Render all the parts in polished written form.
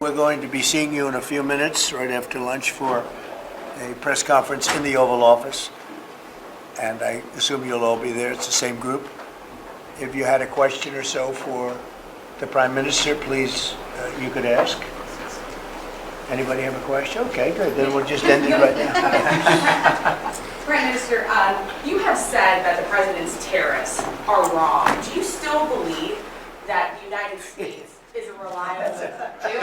we're going to be seeing you in a few minutes, right after lunch, for a press conference in the Oval Office. And I assume you'll all be there. It's the same group. If you had a question or so for the Prime Minister, please, you could ask. Anybody have a question? Okay, good. Then we'll just end it right now. Prime Minister, you have said that the President's tariffs are wrong. Do you still believe that the United States is a reliable... They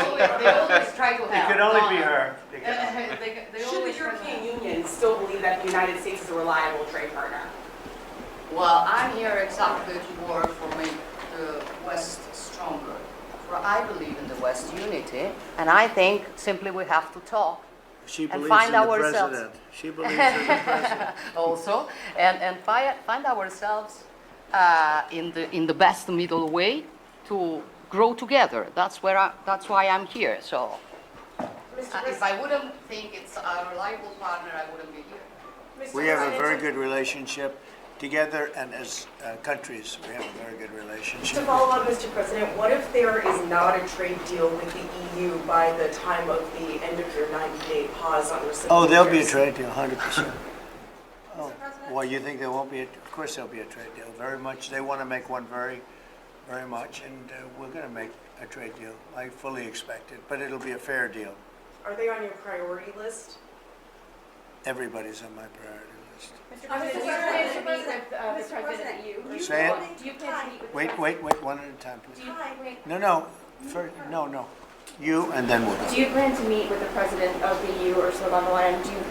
always try to help. It could only be her. Should the European Union still believe that the United States is a reliable trade partner? Well, I'm here exactly to work for make the West stronger. For I believe in the West unity, and I think simply we have to talk. She believes find in the ourselves. President. She believes in the President. Also, and find ourselves in the best middle way to grow together. That's why I'm here. So, if I wouldn't think it's a reliable partner, I wouldn't be here. We have a very good relationship together, and as countries, we have a very good relationship. To follow up, Mr. President, what if there is not a trade deal with the EU by the time of the end of your 90-day pause on reciprocal Oh, there'll be a tariffs? trade deal, 100%. Oh, well, you think there won't be? Of course there'll be a trade deal, very much. They want to make one very, very much, and we're going to make a trade deal. I fully expect it, but it'll be a fair deal. Are they on your priority list? Everybody's on my priority list. Mr. President, do you plan to meet with the President of the EU? Say it. Do you plan to meet with the Wait, President? one at a time, please. Do you, No, first, no. You, and then we'll do you plan to meet with the President of the EU, Ursula von der Leyen? Do you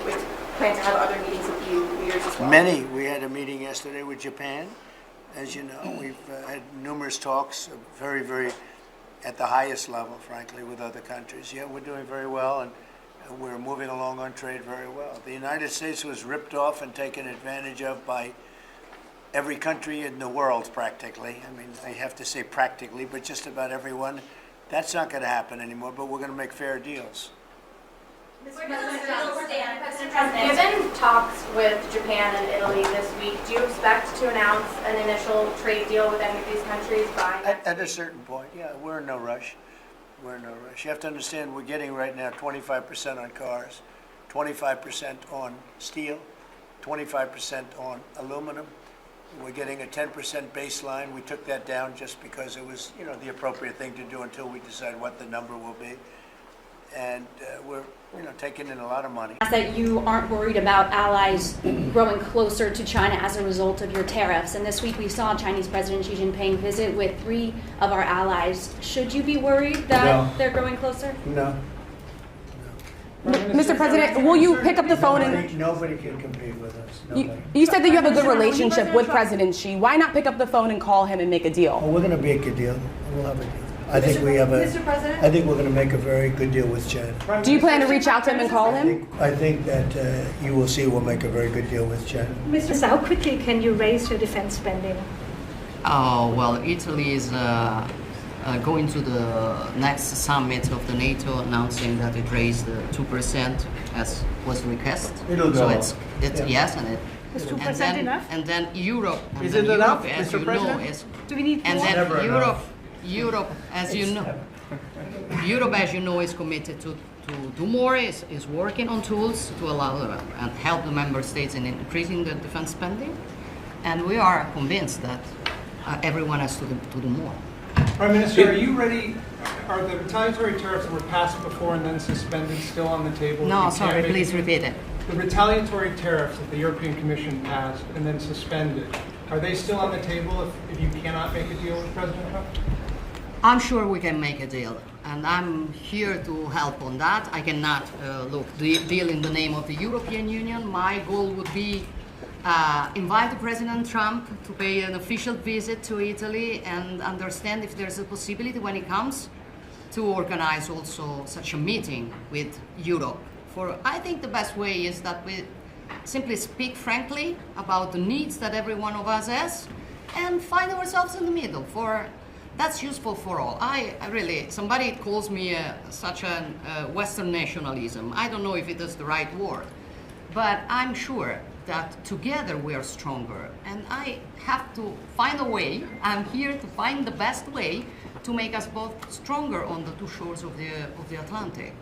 plan to have other meetings with EU leaders as well? Many. We had a meeting yesterday with Japan. As you know, we've had numerous talks, very, very at the highest level, frankly, with other countries. Yeah, we're doing very well, and we're moving along on trade very well. The United States was ripped off and taken advantage of by every country in the world, practically. I mean, I have to say practically, but just about everyone. That's not going to happen anymore, but we're going to make fair deals. Given talks with Japan and Italy this week, do you expect to announce an initial trade deal with any of these countries by next At a certain point, yeah, we're in no rush. We're in no rush. You have to understand we're getting right now 25% on cars, 25% on steel, 25% on aluminum. We're getting a 10% baseline. We took that down just because it was, the appropriate thing to do until we decide what the number will be. And we're, taking in a lot of money. That you aren't worried about allies growing closer to China as a result of your tariffs. And this week we saw Chinese President Xi Jinping visit with 3 of our allies. Should you be worried that they're growing closer? No. Mr. President, will you pick up the phone and... Nobody can compete with us. Nobody. You said that you have a good relationship with President Xi. Why not pick up the phone and call him and make a deal? Well, we're going to make a deal. We'll have a deal. I think we have a. Mr. President? I think we're going to make a very good deal with China. Do you plan to reach out to him and call him? I think that you will see we'll make a very good deal with China. Mr. How quickly can you raise your defense spending? Oh, well, Italy is going to the next summit of the NATO, announcing that it raised 2% as was requested. It'll go so up. it's Yeah. Yes, and it. Is And 2% then, enough? and then Europe. And Is then it enough, Europe, as Mr. you know, President? is. Do we need And more? then Never Europe, as you know, Europe, as you know, is committed to do more. Is working on tools to allow and help the member states in increasing the defense spending, and we are convinced that everyone has to do more. Prime Minister, are you ready? Are the retaliatory tariffs that were passed before and then suspended still on the table? No, You sorry, can't make please a- repeat it. The retaliatory tariffs that the European Commission passed and then suspended, are they still on the table if you cannot make a deal with President Trump? I'm sure we can make a deal, and I'm here to help on that. I cannot deal in the name of the European Union. My goal would be invite President Trump to pay an official visit to Italy and understand if there's a possibility when he comes to organize also such a meeting with Europe. For I think the best way is that we simply speak frankly about the needs that every one of us has and find ourselves in the middle. For that's useful for all. I really, somebody calls me such a Western nationalism. I don't know if it is the right word, but I'm sure that together we are stronger. And I have to find a way, I'm here to find the best way to make us both stronger on the two shores of the Atlantic.